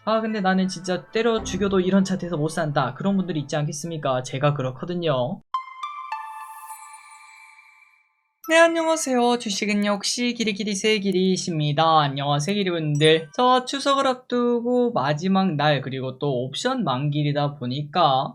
아 근데 나는 진짜 때려 죽여도 이런 차트에서 못 산다, 그런 분들이 있지 않겠습니까? 제가 그렇거든요. 네, 안녕하세요. 주식은 역시 기리기리세 기리십니다. 안녕하세요, 기리분들. 저 추석을 앞두고 마지막 날, 그리고 또 옵션 만기이다 보니까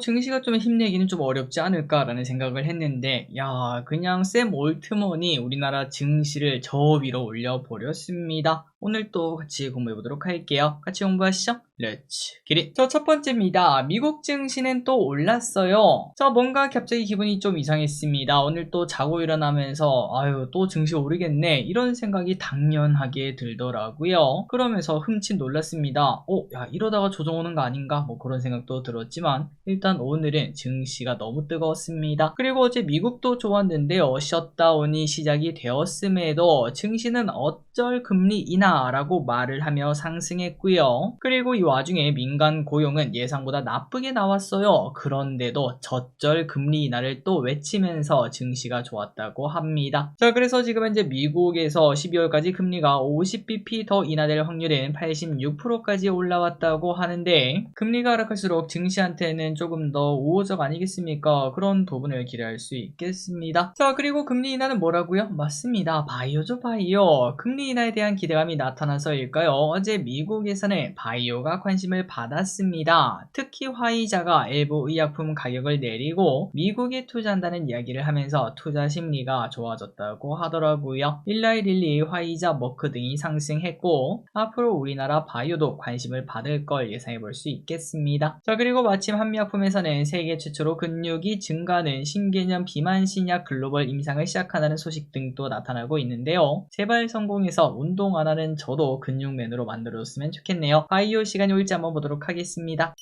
증시가 좀 힘내기는 좀 어렵지 않을까라는 생각을 했는데, 야, 그냥 샘 올트먼이 우리나라 증시를 저 위로 올려버렸습니다. 오늘 또 같이 공부해보도록 할게요. 같이 공부하시죠. 렛츠 기릿. 저 첫 번째입니다. 미국 증시는 또 올랐어요. 뭔가 갑자기 기분이 좀 이상했습니다. 오늘 또 자고 일어나면서 아유 또 증시 오르겠네, 이런 생각이 당연하게 들더라고요. 그러면서 흠칫 놀랐습니다. 야 이러다가 조정 오는 거 아닌가, 뭐 그런 생각도 들었지만 일단 오늘은 증시가 너무 뜨거웠습니다. 그리고 어제 미국도 좋았는데요, 셧다운이 시작이 되었음에도 증시는 어쩔 금리 인하 라고 말을 하며 상승했고요. 그리고 이 와중에 민간 고용은 예상보다 나쁘게 나왔어요. 그런데도 저쩔 금리 인하를 또 외치면서 증시가 좋았다고 합니다. 그래서 지금 현재 미국에서 12월까지 금리가 50bp 더 인하될 확률은 86%까지 올라왔다고 하는데, 금리가 하락할수록 증시한테는 조금 더 우호적 아니겠습니까? 그런 부분을 기대할 수 있겠습니다. 그리고 금리 인하는 뭐라고요? 맞습니다. 바이오죠, 바이오. 금리 인하에 대한 기대감이 나타나서일까요? 어제 미국에서는 바이오가 관심을 받았습니다. 특히 화이자가 일부 의약품 가격을 내리고 미국에 투자한다는 이야기를 하면서 투자 심리가 좋아졌다고 하더라고요. 일라이릴리, 화이자, 머크 등이 상승했고 앞으로 우리나라 바이오도 관심을 받을 걸 예상해 볼 수 있겠습니다. 그리고 마침 한미약품에서는 세계 최초로 근육이 증가하는 신개념 비만 신약 글로벌 임상을 시작한다는 소식 등도 나타나고 있는데요. 제발 성공해서 운동 안 하는 저도 근육맨으로 만들어줬으면 좋겠네요. 바이오 시간이 올지 한번 보도록 하겠습니다.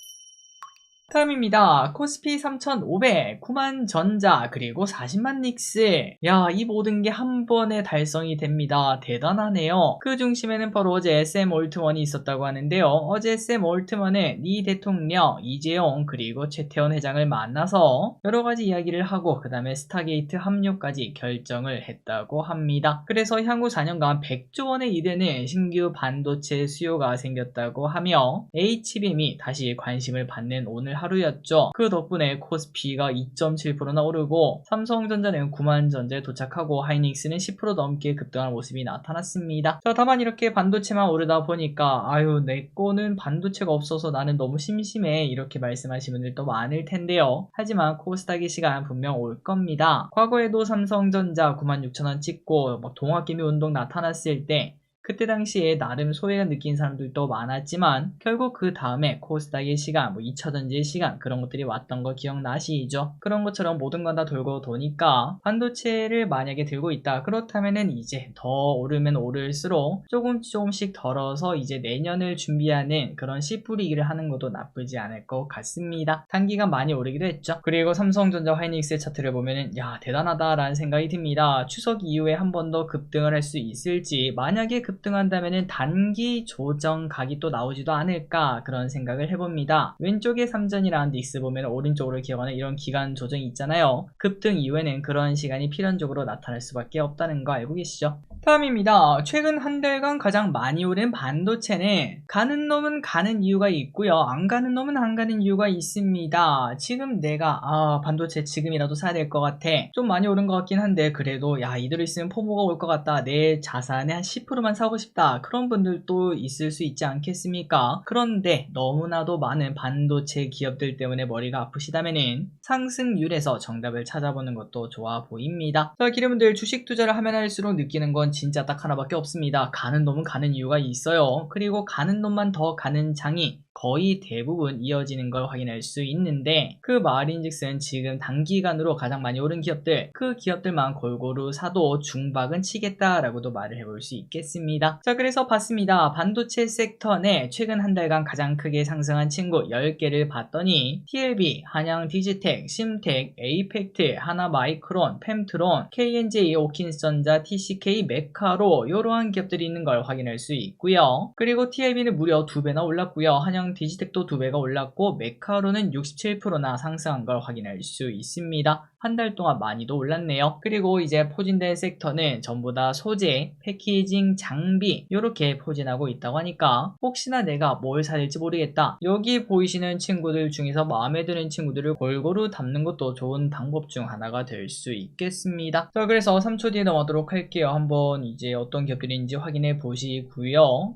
다음입니다. 코스피 3,500, 9만 전자, 그리고 40만 닉스. 야, 이 모든 게 한 번에 달성이 됩니다. 대단하네요. 그 중심에는 바로 어제 샘 올트먼이 있었다고 하는데요. 어제 샘 올트먼은 리 대통령, 이재용, 그리고 최태원 회장을 만나서 여러가지 이야기를 하고 그 다음에 스타게이트 합류까지 결정을 했다고 합니다. 그래서 향후 4년간 100조 원에 이르는 신규 반도체 수요가 생겼다고 하며 HBM이 다시 관심을 받는 오늘 하루였죠. 그 덕분에 코스피가 2.7%나 오르고 삼성전자는 9만 전자에 도착하고 하이닉스는 10% 넘게 급등하는 모습이 나타났습니다. 다만 이렇게 반도체만 오르다 보니까 아유 내 거는 반도체가 없어서 나는 너무 심심해, 이렇게 말씀하시는 분들도 많을 텐데요. 하지만 코스닥의 시간 분명 올 겁니다. 과거에도 삼성전자 96,000원 찍고 동학개미 운동 나타났을 때 그때 당시에 나름 소외감 느낀 사람들도 많았지만 결국 그 다음에 코스닥의 시간, 2차전지의 시간, 그런 것들이 왔던 거 기억나시죠? 그런 것처럼 모든 건 다 돌고 도니까 반도체를 만약에 들고 있다, 그렇다면은 이제 더 오르면 오를수록 조금씩 덜어서 이제 내년을 준비하는 그런 씨뿌리기를 하는 것도 나쁘지 않을 것 같습니다. 단기간 많이 오르기도 했죠. 그리고 삼성전자 하이닉스의 차트를 보면은 야 대단하다라는 생각이 듭니다. 추석 이후에 한 번 더 급등을 할 수 있을지, 만약에 급등한다면 단기 조정 각이 또 나오지도 않을까, 그런 생각을 해봅니다. 왼쪽에 삼전이랑 닉스 보면 오른쪽으로 기어가는 이런 기간 조정이 있잖아요. 급등 이후에는 그런 시간이 필연적으로 나타날 수밖에 없다는 거 알고 계시죠? 다음입니다. 최근 한 달간 가장 많이 오른 반도체는 가는 놈은 가는 이유가 있고요, 안 가는 놈은 안 가는 이유가 있습니다. 지금 내가 반도체 지금이라도 사야 될 것 같아, 좀 많이 오른 것 같긴 한데 그래도 야 이대로 있으면 포모가 올 것 같다, 내 자산의 한 10%만 사고 싶다, 그런 분들도 있을 수 있지 않겠습니까? 그런데 너무나도 많은 반도체 기업들 때문에 머리가 아프시다면은 상승률에서 정답을 찾아보는 것도 좋아 보입니다. 기름분들 주식 투자를 하면 할수록 느끼는 건 진짜 딱 하나밖에 없습니다. 가는 놈은 가는 이유가 있어요. 그리고 가는 놈만 더 가는 장이 거의 대부분 이어지는 걸 확인할 수 있는데, 그 말인즉슨 지금 단기간으로 가장 많이 오른 기업들, 그 기업들만 골고루 사도 중박은 치겠다라고도 말을 해볼 수 있겠습니다. 그래서 봤습니다. 반도체 섹터 내 최근 한 달간 가장 크게 상승한 친구 10개를 봤더니 TLB, 한양디지텍, 심텍, 에이펙트, 하나마이크론, 펨트론, KNJ, 오킨스전자, TCK, 메카로 이러한 기업들이 있는 걸 확인할 수 있고요. 그리고 TLB는 무려 2배나 올랐고요. 한양디지텍도 2배가 올랐고 메카로는 67%나 상승한 걸 확인할 수 있습니다. 한 달 동안 많이도 올랐네요. 그리고 이제 포진된 섹터는 전부 다 소재, 패키징, 장 장비 이렇게 포진하고 있다고 하니까 혹시나 내가 뭘 사야 될지 모르겠다. 여기 보이시는 친구들 중에서 마음에 드는 친구들을 골고루 담는 것도 좋은 방법 중 하나가 될 수 있겠습니다. 자, 그래서 3초 뒤에 넘어가도록 할게요. 한번 이제 어떤 기업들인지 확인해 보시고요.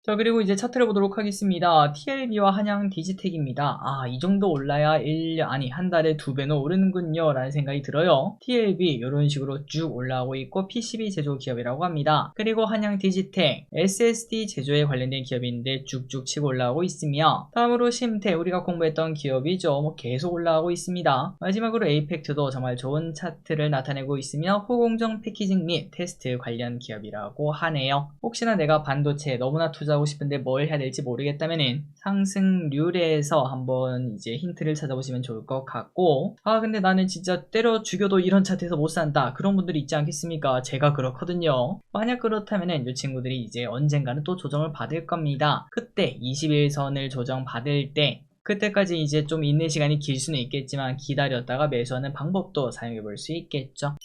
자, 그리고 이제 차트를 보도록 하겠습니다. TLB와 한양 디지텍입니다. 아, 이 정도 올라야 1년, 아니, 한 달에 2배는 오르는군요. 라는 생각이 들어요. TLB, 이런 식으로 쭉 올라오고 있고, PCB 제조 기업이라고 합니다. 그리고 한양 디지텍, SSD 제조에 관련된 기업인데 쭉쭉 치고 올라오고 있으며, 다음으로 심태, 우리가 공부했던 기업이죠. 뭐 계속 올라오고 있습니다. 마지막으로 에이펙트도 정말 좋은 차트를 나타내고 있으며, 호공정 패키징 및 테스트 관련 기업이라고 하네요. 혹시나 내가 반도체에 너무나 투자하고 싶은데 뭘 해야 될지 모르겠다면은 상승률에서 한번 이제 힌트를 찾아보시면 좋을 것 같고, 아 근데 나는 진짜 때려 죽여도 이런 차트에서 못 산다, 그런 분들이 있지 않겠습니까? 제가 그렇거든요. 만약 그렇다면은 이 친구들이 이제 언젠가는 또 조정을 받을 겁니다. 그때 21선을 조정받을 때, 그때까지 이제 좀 인내 시간이 길 수는 있겠지만 기다렸다가 매수하는 방법도 사용해 볼 수 있겠죠.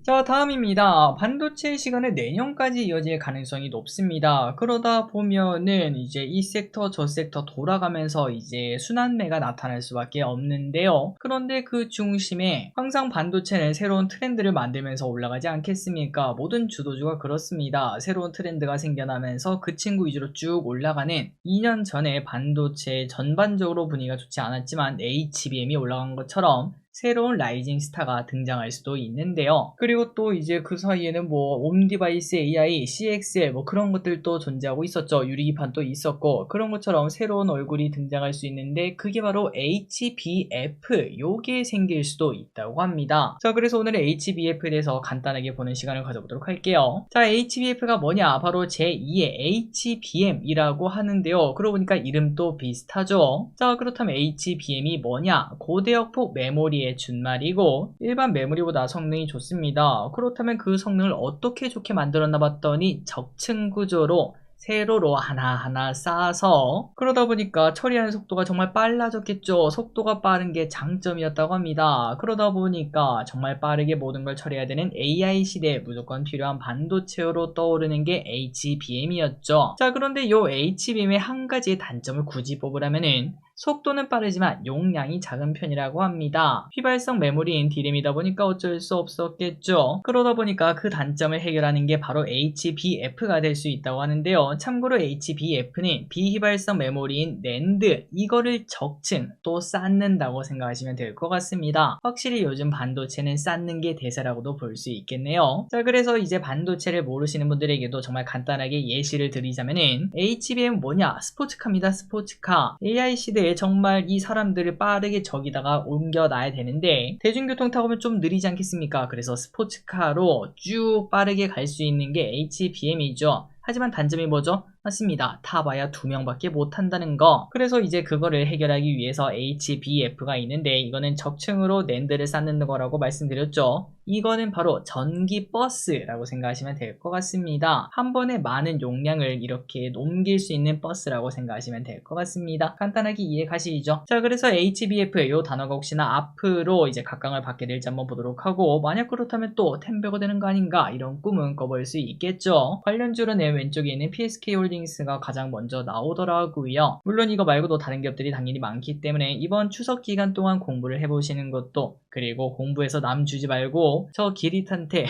자, 다음입니다. 반도체 시간은 내년까지 이어질 가능성이 높습니다. 그러다 보면은 이제 이 섹터 저 섹터 돌아가면서 이제 순환매가 나타날 수밖에 없는데요. 그런데 그 중심에 항상 반도체는 새로운 트렌드를 만들면서 올라가지 않겠습니까? 모든 주도주가 그렇습니다. 새로운 트렌드가 생겨나면서 그 친구 위주로 쭉 올라가는, 2년 전에 반도체 전반적으로 분위기가 좋지 않았지만 HBM이 올라간 것처럼 새로운 라이징 스타가 등장할 수도 있는데요. 그리고 또 이제 그 사이에는 뭐 옴디바이스 AI, CXL 뭐 그런 것들도 존재하고 있었죠. 유리기판도 있었고, 그런 것처럼 새로운 얼굴이 등장할 수 있는데 그게 바로 HBF, 요게 생길 수도 있다고 합니다. 자, 그래서 오늘은 HBF에 대해서 간단하게 보는 시간을 가져보도록 할게요. 자, HBF가 뭐냐? 바로 제2의 HBM이라고 하는데요. 그러고 보니까 이름도 비슷하죠. 자, 그렇다면 HBM이 뭐냐? 고대역폭 메모리 준말이고 일반 메모리보다 성능이 좋습니다. 그렇다면 그 성능을 어떻게 좋게 만들었나 봤더니 적층 구조로 세로로 하나하나 쌓아서, 그러다 보니까 처리하는 속도가 정말 빨라졌겠죠. 속도가 빠른 게 장점이었다고 합니다. 그러다 보니까 정말 빠르게 모든 걸 처리해야 되는 AI 시대에 무조건 필요한 반도체로 떠오르는 게 HBM이었죠. 자, 그런데 이 HBM의 한 가지의 단점을 굳이 뽑으라면은 속도는 빠르지만 용량이 작은 편이라고 합니다. 휘발성 메모리인 D램이다 보니까 어쩔 수 없었겠죠. 그러다 보니까 그 단점을 해결하는 게 바로 HBF가 될 수 있다고 하는데요. 참고로 HBF는 비휘발성 메모리인 NAND, 이거를 적층 또 쌓는다고 생각하시면 될 것 같습니다. 확실히 요즘 반도체는 쌓는 게 대세라고도 볼 수 있겠네요. 자, 그래서 이제 반도체를 모르시는 분들에게도 정말 간단하게 예시를 드리자면은 HBM 뭐냐? 스포츠카입니다. 스포츠카. AI 시대에 정말 이 사람들을 빠르게 저기다가 옮겨놔야 되는데 대중교통 타고 오면 좀 느리지 않겠습니까? 그래서 스포츠카로 쭉 빠르게 갈 수 있는 게 HBM이죠. 하지만 단점이 뭐죠? 맞습니다. 타봐야 2명밖에 못한다는 거. 그래서 이제 그거를 해결하기 위해서 HBF가 있는데, 이거는 적층으로 낸드를 쌓는 거라고 말씀드렸죠. 이거는 바로 전기 버스라고 생각하시면 될 것 같습니다. 한 번에 많은 용량을 이렇게 옮길 수 있는 버스라고 생각하시면 될 것 같습니다. 간단하게 이해 가시죠? 자, 그래서 HBF 이 단어가 혹시나 앞으로 이제 각광을 받게 될지 한번 보도록 하고, 만약 그렇다면 또 템베거 되는 거 아닌가, 이런 꿈은 꿔볼 수 있겠죠. 관련주로는 왼쪽에 있는 PSK홀딩스가 가장 먼저 나오더라고요. 물론 이거 말고도 다른 기업들이 당연히 많기 때문에 이번 추석 기간 동안 공부를 해보시는 것도, 그리고 공부해서 남 주지 말고 저 기릿한테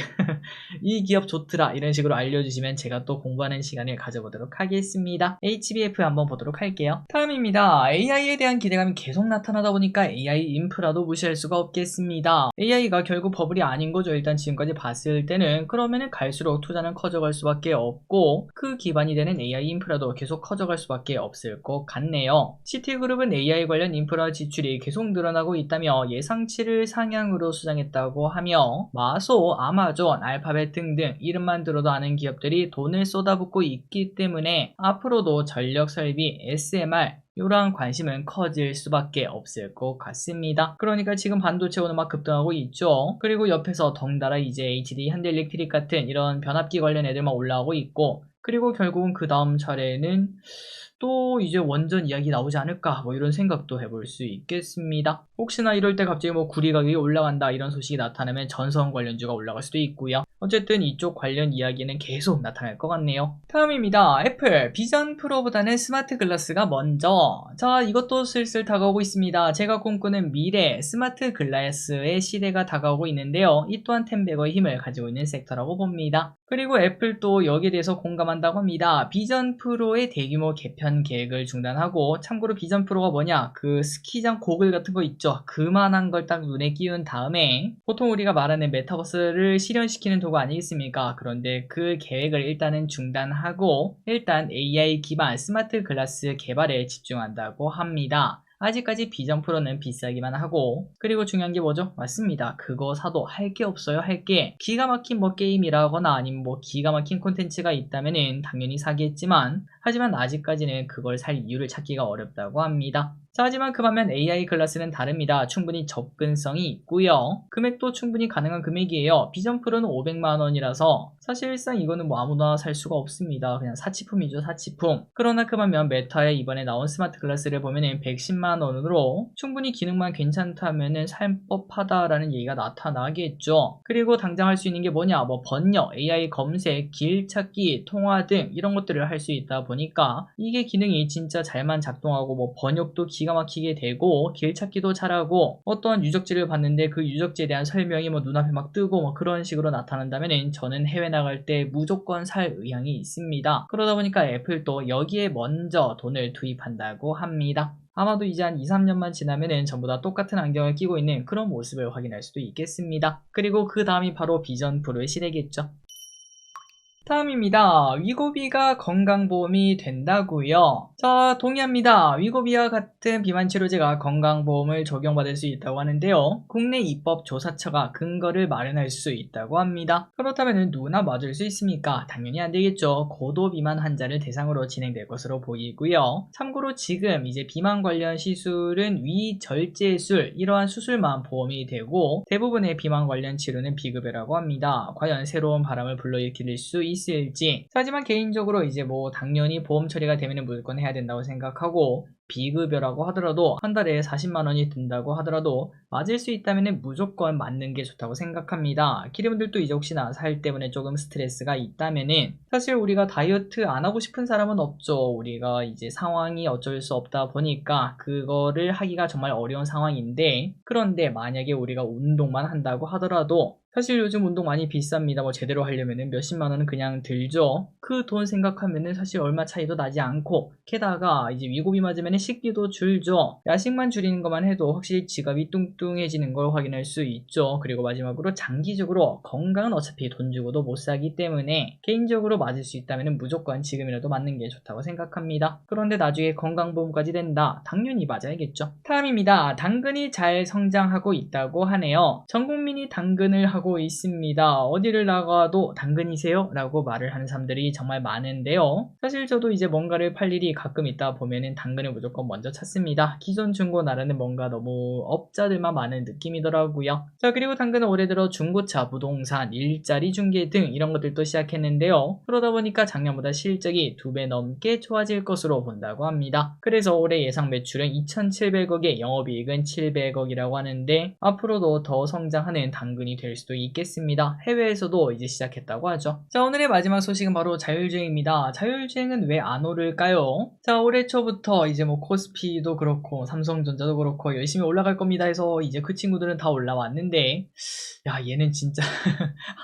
이 기업 좋더라 이런 식으로 알려주시면 제가 또 공부하는 시간을 가져보도록 하겠습니다. HBF 한번 보도록 할게요. 다음입니다. AI에 대한 기대감이 계속 나타나다 보니까 AI 인프라도 무시할 수가 없겠습니다. AI가 결국 버블이 아닌 거죠. 일단 지금까지 봤을 때는. 그러면은 갈수록 투자는 커져갈 수밖에 없고 그 기반이 되는 AI 인프라도 계속 커져갈 수밖에 없을 것 같네요. 시티그룹은 AI 관련 인프라 지출이 계속 늘어나고 있다며 예상치를 상향으로 수정했다고 하며, 마소, 아마존, 알파벳 등등 이름만 들어도 아는 기업들이 돈을 쏟아붓고 있기 때문에 앞으로도 전력 설비, SMR 이러한 관심은 커질 수밖에 없을 것 같습니다. 그러니까 지금 반도체 오늘 막 급등하고 있죠. 그리고 옆에서 덩달아 이제 HD, 현대일렉트릭 같은 이런 변압기 관련 애들만 올라오고 있고, 그리고 결국은 그 다음 차례에는 또 이제 원전 이야기 나오지 않을까 뭐 이런 생각도 해볼 수 있겠습니다. 혹시나 이럴 때 갑자기 뭐 구리 가격이 올라간다 이런 소식이 나타나면 전선 관련주가 올라갈 수도 있고요. 어쨌든 이쪽 관련 이야기는 계속 나타날 것 같네요. 다음입니다. 애플 비전 프로보다는 스마트 글라스가 먼저. 자, 이것도 슬슬 다가오고 있습니다. 제가 꿈꾸는 미래 스마트 글라스의 시대가 다가오고 있는데요. 이 또한 10배의 힘을 가지고 있는 섹터라고 봅니다. 그리고 애플도 여기에 대해서 공감한다고 합니다. 비전 프로의 대규모 개편 계획을 중단하고, 참고로 비전 프로가 뭐냐, 그 스키장 고글 같은 거 있죠. 그만한 걸 딱 눈에 띄운 다음에 보통 우리가 말하는 메타버스를 실현시키는 도구 아니겠습니까? 그런데 그 계획을 일단은 중단하고 일단 AI 기반 스마트 글라스 개발에 집중한다고 합니다. 아직까지 비전 프로는 비싸기만 하고, 그리고 중요한 게 뭐죠? 맞습니다. 그거 사도 할 게 없어요. 할 게 기가 막힌 뭐 게임이라거나 아니면 뭐 기가 막힌 콘텐츠가 있다면은 당연히 사겠지만, 하지만 아직까지는 그걸 살 이유를 찾기가 어렵다고 합니다. 자, 하지만 그 반면 AI 글라스는 다릅니다. 충분히 접근성이 있고요. 금액도 충분히 가능한 금액이에요. 비전 프로는 500만원이라서 사실상 이거는 뭐 아무나 살 수가 없습니다. 그냥 사치품이죠, 사치품. 그러나 그 반면 메타의 이번에 나온 스마트 글라스를 보면은 110만원으로 충분히 기능만 괜찮다면은 살 법하다라는 얘기가 나타나겠죠. 그리고 당장 할 수 있는 게 뭐냐, 뭐 번역, AI 검색, 길 찾기, 통화 등 이런 것들을 할 수 있다 보니까 이게 기능이 진짜 잘만 작동하고, 뭐 번역도 기가 막히게 되고 길 찾기도 잘하고, 어떠한 유적지를 봤는데 그 유적지에 대한 설명이 뭐 눈앞에 막 뜨고 뭐 그런 식으로 나타난다면 저는 해외 나갈 때 무조건 살 의향이 있습니다. 그러다 보니까 애플도 여기에 먼저 돈을 투입한다고 합니다. 아마도 이제 한 2, 3년만 지나면은 전부 다 똑같은 안경을 끼고 있는 그런 모습을 확인할 수도 있겠습니다. 그리고 그 다음이 바로 비전 프로의 시대겠죠. 다음입니다. 위고비가 건강보험이 된다고요? 자, 동의합니다. 위고비와 같은 비만치료제가 건강보험을 적용받을 수 있다고 하는데요. 국내 입법조사처가 근거를 마련할 수 있다고 합니다. 그렇다면 누구나 맞을 수 있습니까? 당연히 안 되겠죠. 고도비만 환자를 대상으로 진행될 것으로 보이고요. 참고로 지금 이제 비만 관련 시술은 위절제술, 이러한 수술만 보험이 되고, 대부분의 비만 관련 치료는 비급여라고 합니다. 과연 새로운 바람을 불러일으킬 수 있을지. 하지만 개인적으로 이제 뭐 당연히 보험 처리가 되면 무조건 해야 된다고 생각하고, 비급여라고 하더라도 한 달에 40만원이 든다고 하더라도 맞을 수 있다면 무조건 맞는 게 좋다고 생각합니다. 기름들도 이제 혹시나 살 때문에 조금 스트레스가 있다면은, 사실 우리가 다이어트 안 하고 싶은 사람은 없죠. 우리가 이제 상황이 어쩔 수 없다 보니까 그거를 하기가 정말 어려운 상황인데, 그런데 만약에 우리가 운동만 한다고 하더라도 사실 요즘 운동 많이 비쌉니다. 뭐 제대로 하려면은 몇십만 원은 그냥 들죠. 그 돈 생각하면은 사실 얼마 차이도 나지 않고, 게다가 이제 위고비 맞으면 식비도 줄죠. 야식만 줄이는 것만 해도 확실히 지갑이 뚱뚱해지는 걸 확인할 수 있죠. 그리고 마지막으로 장기적으로 건강은 어차피 돈 주고도 못 사기 때문에 개인적으로 맞을 수 있다면 무조건 지금이라도 맞는 게 좋다고 생각합니다. 그런데 나중에 건강보험까지 된다? 당연히 맞아야겠죠. 다음입니다. 당근이 잘 성장하고 있다고 하네요. 전 국민이 당근을 하고 있습니다. 어디를 나가도 당근이세요? 라고 말을 하는 사람들이 정말 많은데요. 사실 저도 이제 뭔가를 팔 일이 가끔 있다 보면은 당근을 무조건 먼저 찾습니다. 기존 중고나라는 뭔가 너무 업자들만 많은 느낌이더라고요. 자, 그리고 당근은 올해 들어 중고차, 부동산, 일자리 중개 등 이런 것들도 시작했는데요. 그러다 보니까 작년보다 실적이 2배 넘게 좋아질 것으로 본다고 합니다. 그래서 올해 예상 매출은 2,700억에 영업이익은 700억이라고 하는데, 앞으로도 더 성장하는 당근이 될 수도 있겠습니다. 해외에서도 이제 시작했다고 하죠. 자, 오늘의 마지막 소식은 바로 자율주행입니다. 자율주행은 왜 안 오를까요? 자, 올해 초부터 이제 뭐 코스피도 그렇고 삼성전자도 그렇고 열심히 올라갈 겁니다 해서 이제 그 친구들은 다 올라왔는데, 야, 얘는 진짜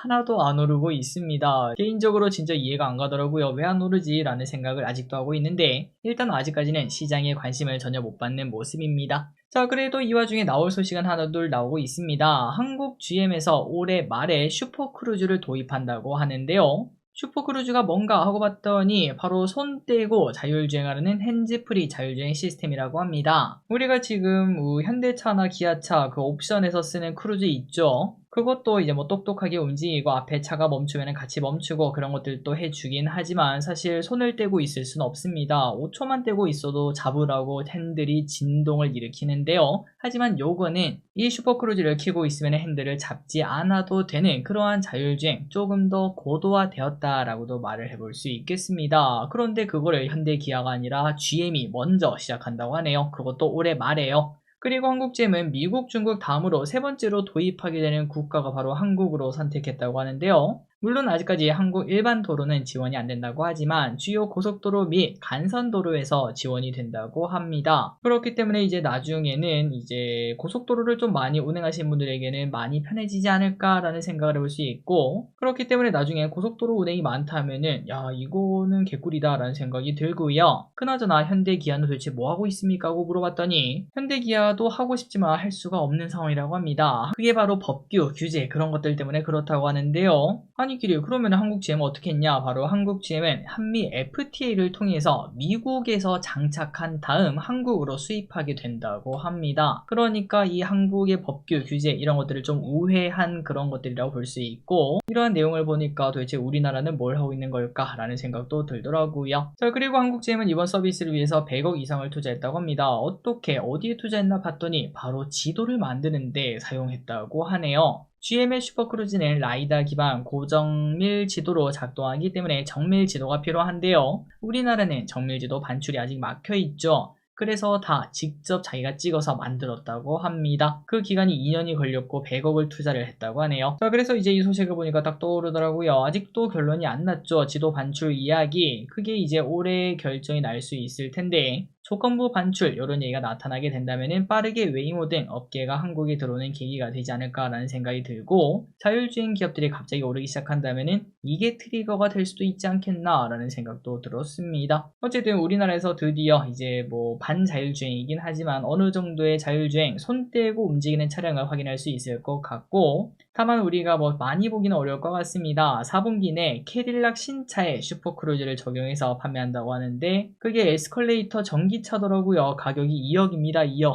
하나도 안 오르고 있습니다. 개인적으로 진짜 이해가 안 가더라고요. 왜 안 오르지? 라는 생각을 아직도 하고 있는데, 일단 아직까지는 시장의 관심을 전혀 못 받는 모습입니다. 자, 그래도 이 와중에 나올 소식은 하나둘 나오고 있습니다. 한국 GM에서 올해 말에 슈퍼크루즈를 도입한다고 하는데요. 슈퍼크루즈가 뭔가 하고 봤더니 바로 손 떼고 자율주행하는 핸즈프리 자율주행 시스템이라고 합니다. 우리가 지금 현대차나 기아차 그 옵션에서 쓰는 크루즈 있죠? 그것도 이제 뭐 똑똑하게 움직이고 앞에 차가 멈추면 같이 멈추고 그런 것들도 해주긴 하지만 사실 손을 떼고 있을 수는 없습니다. 5초만 떼고 있어도 잡으라고 핸들이 진동을 일으키는데요. 하지만 요거는 이 슈퍼크루즈를 켜고 있으면 핸들을 잡지 않아도 되는 그러한 자율주행, 조금 더 고도화되었다라고도 말을 해볼 수 있겠습니다. 그런데 그거를 현대기아가 아니라 GM이 먼저 시작한다고 하네요. 그것도 올해 말에요. 그리고 한국GM은 미국, 중국 다음으로 세 번째로 도입하게 되는 국가가 바로 한국으로 선택했다고 하는데요. 물론 아직까지 한국 일반 도로는 지원이 안 된다고 하지만 주요 고속도로 및 간선도로에서 지원이 된다고 합니다. 그렇기 때문에 이제 나중에는 이제 고속도로를 좀 많이 운행하시는 분들에게는 많이 편해지지 않을까라는 생각을 해볼 수 있고, 그렇기 때문에 나중에 고속도로 운행이 많다면은 야 이거는 개꿀이다라는 생각이 들고요. 그나저나 현대기아는 도대체 뭐 하고 있습니까 하고 물어봤더니 현대기아도 하고 싶지만 할 수가 없는 상황이라고 합니다. 그게 바로 법규, 규제 그런 것들 때문에 그렇다고 하는데요. 아니 길이요. 그러면 한국 GM은 어떻게 했냐? 바로 한국 GM은 한미 FTA를 통해서 미국에서 장착한 다음 한국으로 수입하게 된다고 합니다. 그러니까 이 한국의 법규, 규제 이런 것들을 좀 우회한 그런 것들이라고 볼 수 있고, 이러한 내용을 보니까 도대체 우리나라는 뭘 하고 있는 걸까? 라는 생각도 들더라고요. 자, 그리고 한국 GM은 이번 서비스를 위해서 100억 이상을 투자했다고 합니다. 어떻게 어디에 투자했나 봤더니 바로 지도를 만드는 데 사용했다고 하네요. GM의 슈퍼크루즈는 라이다 기반 고정밀 지도로 작동하기 때문에 정밀 지도가 필요한데요. 우리나라는 정밀 지도 반출이 아직 막혀 있죠. 그래서 다 직접 자기가 찍어서 만들었다고 합니다. 그 기간이 2년이 걸렸고 100억을 투자를 했다고 하네요. 자, 그래서 이제 이 소식을 보니까 딱 떠오르더라고요. 아직도 결론이 안 났죠. 지도 반출 이야기. 그게 이제 올해 결정이 날 수 있을 텐데 조건부 반출 이런 얘기가 나타나게 된다면 빠르게 웨이모 등 업계가 한국에 들어오는 계기가 되지 않을까라는 생각이 들고, 자율주행 기업들이 갑자기 오르기 시작한다면 이게 트리거가 될 수도 있지 않겠나라는 생각도 들었습니다. 어쨌든 우리나라에서 드디어 이제 뭐 반자율주행이긴 하지만 어느 정도의 자율주행, 손 떼고 움직이는 차량을 확인할 수 있을 것 같고, 다만 우리가 뭐 많이 보기는 어려울 것 같습니다. 4분기 내 캐딜락 신차에 슈퍼크루즈를 적용해서 판매한다고 하는데 그게 에스컬레이터 전기차더라고요. 가격이 2억입니다. 2억.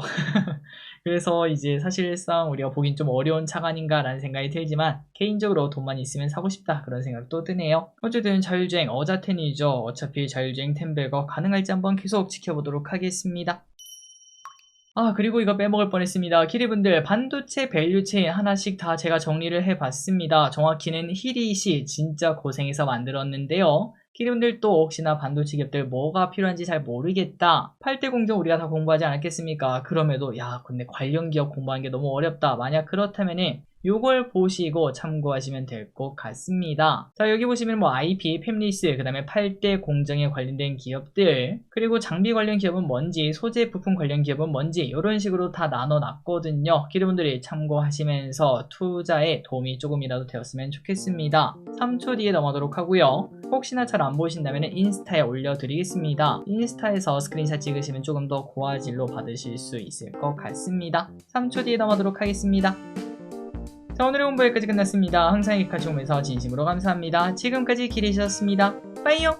그래서 이제 사실상 우리가 보긴 좀 어려운 차가 아닌가라는 생각이 들지만 개인적으로 돈만 있으면 사고 싶다 그런 생각도 드네요. 어쨌든 자율주행 어자텐이죠. 어차피 자율주행 템베거 가능할지 한번 계속 지켜보도록 하겠습니다. 그리고 이거 빼먹을 뻔했습니다. 기리분들, 반도체 밸류체인 하나씩 다 제가 정리를 해봤습니다. 정확히는 히릿이 진짜 고생해서 만들었는데요. 기리분들 또 혹시나 반도체 기업들 뭐가 필요한지 잘 모르겠다. 8대 공정 우리가 다 공부하지 않았겠습니까? 그럼에도 야 근데 관련 기업 공부하는 게 너무 어렵다. 만약 그렇다면은 요걸 보시고 참고하시면 될 것 같습니다. 자, 여기 보시면 뭐 IP, 팹리스, 그 다음에 8대 공정에 관련된 기업들, 그리고 장비 관련 기업은 뭔지, 소재 부품 관련 기업은 뭔지 이런 식으로 다 나눠놨거든요. 기업분들이 참고하시면서 투자에 도움이 조금이라도 되었으면 좋겠습니다. 3초 뒤에 넘어가도록 하고요. 혹시나 잘 안 보신다면 인스타에 올려드리겠습니다. 인스타에서 스크린샷 찍으시면 조금 더 고화질로 받으실 수 있을 것 같습니다. 3초 뒤에 넘어가도록 하겠습니다. 자, 오늘의 공부 여기까지 끝났습니다. 항상 같이 오면서 진심으로 감사합니다. 지금까지 기리셨습니다. 빠이요!